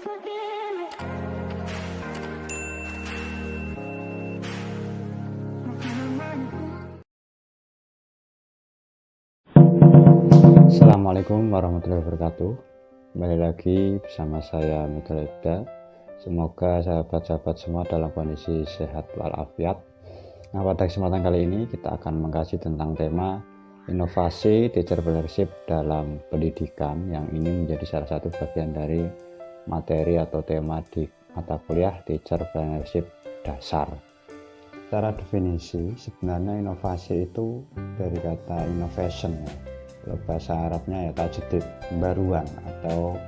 Assalamualaikum warahmatullahi wabarakatuh. Kembali lagi bersama saya Mudaleda. Semoga sahabat-sahabat semua dalam kondisi sehat walafiat. Nah, pada kesempatan kali ini kita akan mengkaji tentang tema inovasi teacherpreneurship dalam pendidikan, yang ini menjadi salah satu bagian dari materi atau tema di mata kuliah teacherpreneurship dasar. Secara definisi, sebenarnya inovasi itu dari kata innovation ya. Kalau bahasa Arabnya ya tajdid, pembaruan, atau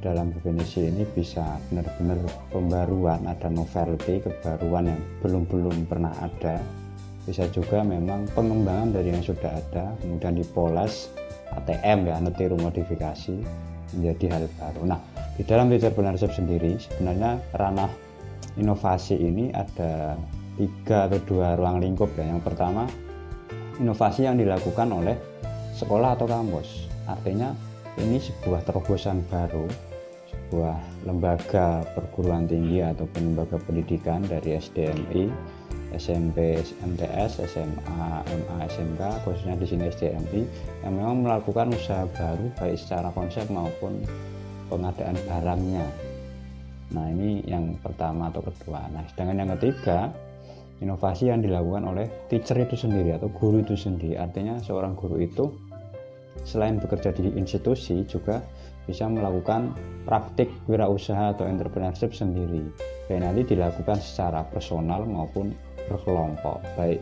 dalam definisi ini bisa benar-benar pembaruan, ada novelty, kebaruan yang belum pernah ada. Bisa juga memang pengembangan dari yang sudah ada, kemudian dipoles, ATM ya, tiru modifikasi menjadi hal baru. Nah, di dalam teacherpreneurship sendiri sebenarnya ranah inovasi ini ada 3 atau 2 ruang lingkup ya. Yang pertama, inovasi yang dilakukan oleh sekolah atau kampus, artinya ini sebuah terobosan baru, sebuah lembaga perguruan tinggi ataupun lembaga pendidikan dari SDMI, SMP, MTS, SMA, MA, SMK, khususnya di sini SDMI, yang memang melakukan usaha baru baik secara konsep maupun pengadaan barangnya. Nah, ini yang pertama atau kedua. Nah, sedangkan yang ketiga, inovasi yang dilakukan oleh teacher itu sendiri atau guru itu sendiri, artinya seorang guru itu selain bekerja di institusi juga bisa melakukan praktik wirausaha atau entrepreneurship sendiri, baik nanti dilakukan secara personal maupun berkelompok, baik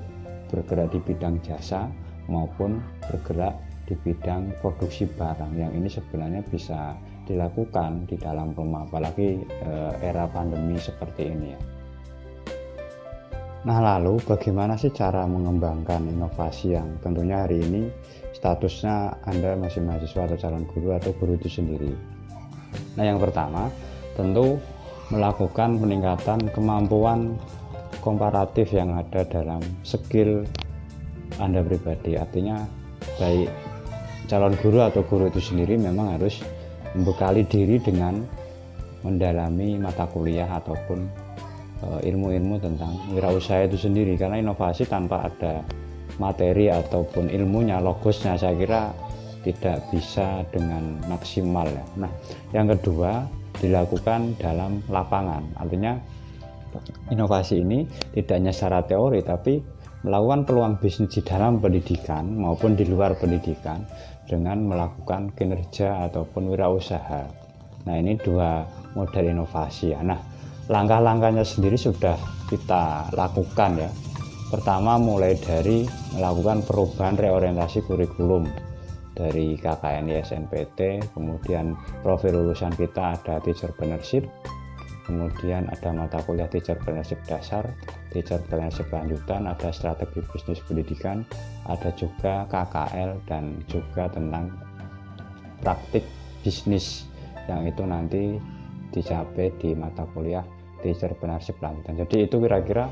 bergerak di bidang jasa maupun bergerak di bidang produksi barang, yang ini sebenarnya bisa dilakukan di dalam rumah, apalagi era pandemi seperti ini ya. Nah, lalu bagaimana sih cara mengembangkan inovasi yang tentunya hari ini statusnya Anda masih mahasiswa atau calon guru atau guru itu sendiri? Nah, yang pertama tentu melakukan peningkatan kemampuan komparatif yang ada dalam skill Anda pribadi. Artinya baik calon guru atau guru itu sendiri memang harus membekali diri dengan mendalami mata kuliah ataupun ilmu-ilmu tentang wirausaha itu sendiri, karena inovasi tanpa ada materi ataupun ilmunya, logosnya, saya kira tidak bisa dengan maksimal ya. Nah, yang kedua dilakukan dalam lapangan, artinya inovasi ini tidak hanya secara teori tapi melakukan peluang bisnis di dalam pendidikan maupun di luar pendidikan dengan melakukan kinerja ataupun wirausaha. Nah, ini 2 model inovasi ya. Nah, langkah-langkahnya sendiri sudah kita lakukan ya. Pertama, mulai dari melakukan perubahan reorientasi kurikulum dari KKN SNPT, kemudian profil lulusan kita ada teacherpreneurship, kemudian ada mata kuliah teacherpreneurship dasar, teacherpreneurship lanjutan, ada strategi bisnis pendidikan, ada juga KKL, dan juga tentang praktik bisnis yang itu nanti dicapai di mata kuliah teacherpreneurship lanjutan. Jadi itu kira-kira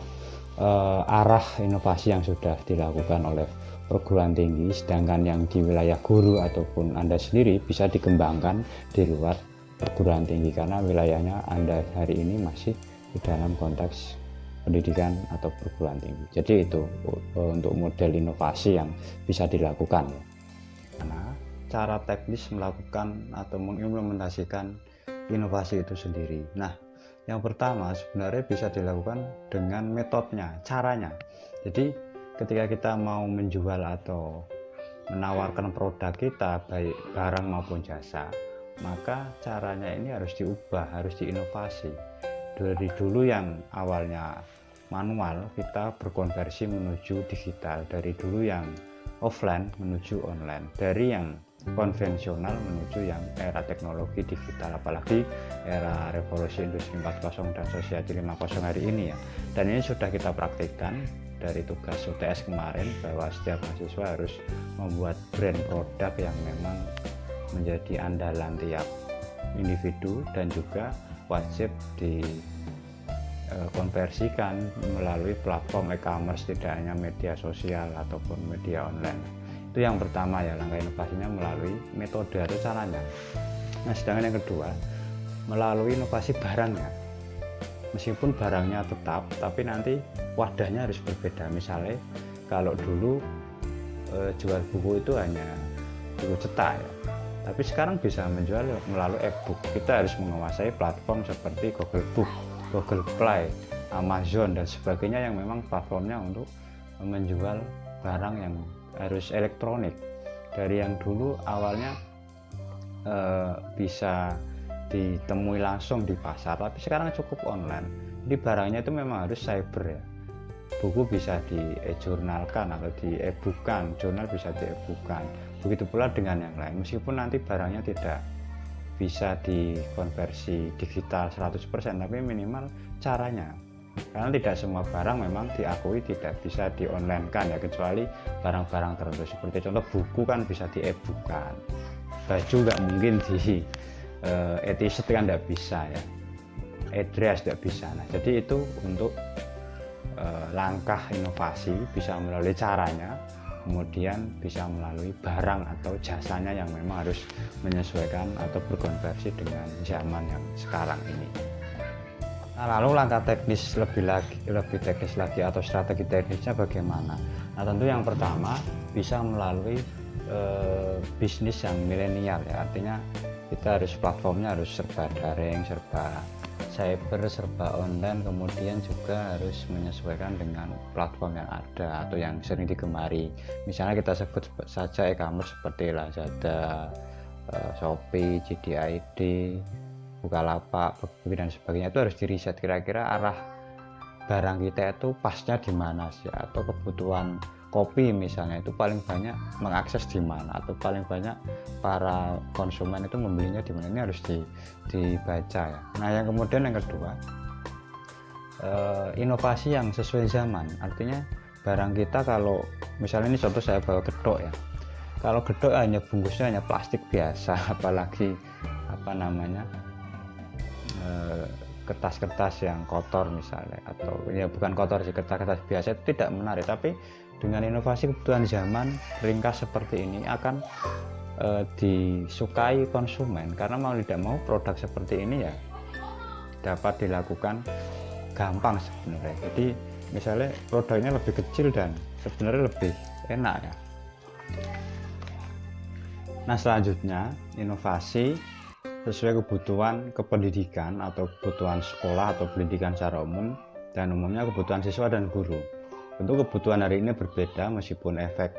arah inovasi yang sudah dilakukan oleh perguruan tinggi, sedangkan yang di wilayah guru ataupun Anda sendiri bisa dikembangkan di luar perguruan tinggi, karena wilayahnya Anda hari ini masih di dalam konteks pendidikan atau perguruan tinggi. Jadi itu untuk model inovasi yang bisa dilakukan. Karena cara teknis melakukan atau mengimplementasikan inovasi itu sendiri. Nah, yang pertama sebenarnya bisa dilakukan dengan metodenya, caranya. Jadi ketika kita mau menjual atau menawarkan produk kita, baik barang maupun jasa, maka caranya ini harus diubah, harus diinovasi. Dari dulu yang awalnya manual, kita berkonversi menuju digital. Dari dulu yang offline menuju online, dari yang konvensional menuju yang era teknologi digital, apalagi era revolusi industri 4.0 dan society 5.0 hari ini ya. Dan ini sudah kita praktikkan dari tugas UTS kemarin, bahwa setiap mahasiswa harus membuat brand produk yang memang menjadi andalan tiap individu dan juga wajib dikonversikan melalui platform e-commerce, tidak hanya media sosial ataupun media online. Itu yang pertama ya, langkah inovasinya melalui metode atau caranya. Nah, sedangkan yang kedua, melalui inovasi barangnya. Meskipun barangnya tetap, tapi nanti wadahnya harus berbeda. Misalnya kalau dulu jual buku itu hanya buku cetak ya, tapi sekarang bisa menjual melalui e-book. Kita harus menguasai platform seperti Google Book, Google Play, Amazon dan sebagainya yang memang platformnya untuk menjual barang yang harus elektronik. Dari yang dulu awalnya bisa ditemui langsung di pasar, tapi sekarang cukup online. Jadi barangnya itu memang harus cyber ya. Buku bisa di e-jurnalkan atau di e-bookan, jurnal bisa di e-bookan. Begitu pula dengan yang lain, meskipun nanti barangnya tidak bisa dikonversi digital 100%, tapi minimal caranya. Karena tidak semua barang memang diakui tidak bisa di online kan ya, kecuali barang-barang tertentu. Seperti contoh buku kan bisa di e-bookan, baju nggak mungkin di e-t-shirt kan tidak bisa ya, e-dress tidak bisa. Nah jadi itu untuk langkah inovasi bisa melalui caranya, kemudian bisa melalui barang atau jasanya yang memang harus menyesuaikan atau berkonversi dengan zaman yang sekarang ini. Nah, lalu langkah teknis lebih teknis lagi atau strategi teknisnya bagaimana? Nah tentu yang pertama bisa melalui bisnis yang milenial ya, artinya kita harus platformnya harus serba daring, serba cyber, serba online, kemudian juga harus menyesuaikan dengan platform yang ada atau yang sering digemari. Misalnya kita sebut saja e-commerce seperti Lazada, Shopee, JDID, Bukalapak, dan sebagainya. Itu harus diriset kira-kira arah barang kita itu pasnya di mana sih, atau kebutuhan kopi misalnya itu paling banyak mengakses di mana, atau paling banyak para konsumen itu membelinya di mana. Ini harus dibaca ya. Nah yang kemudian yang kedua, inovasi yang sesuai zaman, artinya barang kita kalau misalnya ini contoh saya bawa gedok ya, kalau gedok hanya bungkusnya hanya plastik biasa, apalagi kertas-kertas yang kotor misalnya, atau ya bukan kotor sih, kertas-kertas biasa, itu tidak menarik. Tapi dengan inovasi kebutuhan zaman ringkas seperti ini akan disukai konsumen, karena mau tidak mau produk seperti ini ya dapat dilakukan gampang sebenarnya. Jadi misalnya produknya lebih kecil dan sebenarnya lebih enak ya. Nah selanjutnya inovasi sesuai kebutuhan kependidikan atau kebutuhan sekolah atau pendidikan secara umum, dan umumnya kebutuhan siswa dan guru. Tentu kebutuhan hari ini berbeda, meskipun efek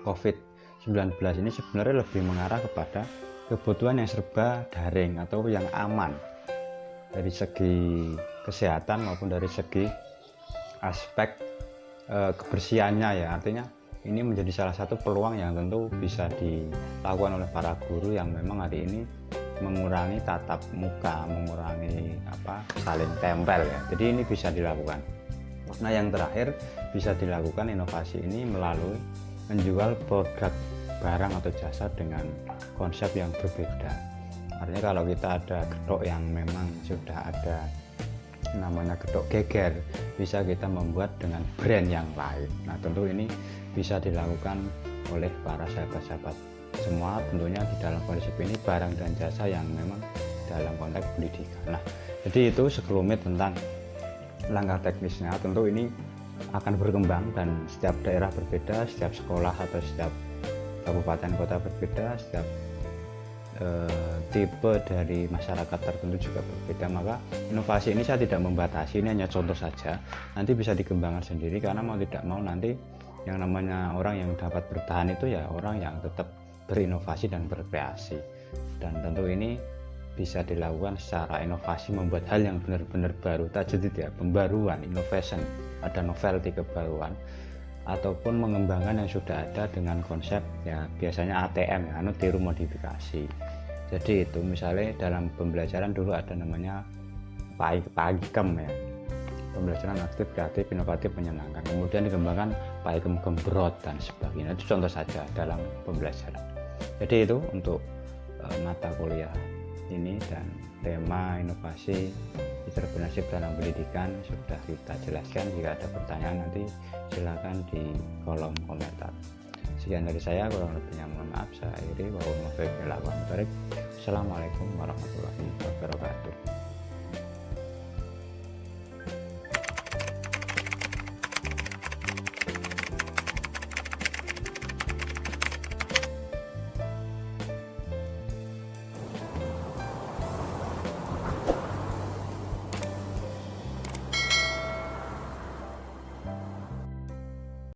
COVID-19 ini sebenarnya lebih mengarah kepada kebutuhan yang serba daring atau yang aman dari segi kesehatan maupun dari segi aspek kebersihannya ya. Artinya ini menjadi salah satu peluang yang tentu bisa dilakukan oleh para guru yang memang hari ini mengurangi tatap muka, mengurangi saling tempel ya. Jadi ini bisa dilakukan. Nah yang terakhir bisa dilakukan inovasi ini melalui menjual produk barang atau jasa dengan konsep yang berbeda. Artinya kalau kita ada gedok yang memang sudah ada namanya gedok geger, bisa kita membuat dengan brand yang lain. Nah tentu ini bisa dilakukan oleh para sahabat-sahabat semua, tentunya di dalam konsep ini barang dan jasa yang memang dalam konteks pendidikan. Nah jadi itu sekelumit tentang langkah teknisnya. Tentu ini akan berkembang dan setiap daerah berbeda, setiap sekolah atau setiap kabupaten kota berbeda, setiap tipe dari masyarakat tertentu juga berbeda. Maka inovasi ini saya tidak membatasi, ini hanya contoh saja, nanti bisa dikembangkan sendiri, karena mau tidak mau nanti yang namanya orang yang dapat bertahan itu ya orang yang tetap berinovasi dan berkreasi. Dan tentu ini bisa dilakukan secara inovasi, membuat hal yang benar-benar baru, tajdid ya, pembaruan, innovation, ada novelty, kebaruan, ataupun mengembangkan yang sudah ada dengan konsep ya biasanya ATM ya, tiru modifikasi. Jadi itu misalnya dalam pembelajaran dulu ada namanya PAIKEM ya, pembelajaran aktif, kreatif, inovatif, menyenangkan. Kemudian dikembangkan PAIKEM Gembrot dan sebagainya. Itu contoh saja dalam pembelajaran. Jadi itu untuk mata kuliah ini, dan tema inovasi entrepreneurship dalam pendidikan sudah kita jelaskan. Jika ada pertanyaan nanti silakan di kolom komentar. Sekian dari saya, kurang lebihnya mohon maaf. Saya akhiri. Wassalamualaikum warahmatullahi wabarakatuh. Assalamualaikum warahmatullahi wabarakatuh.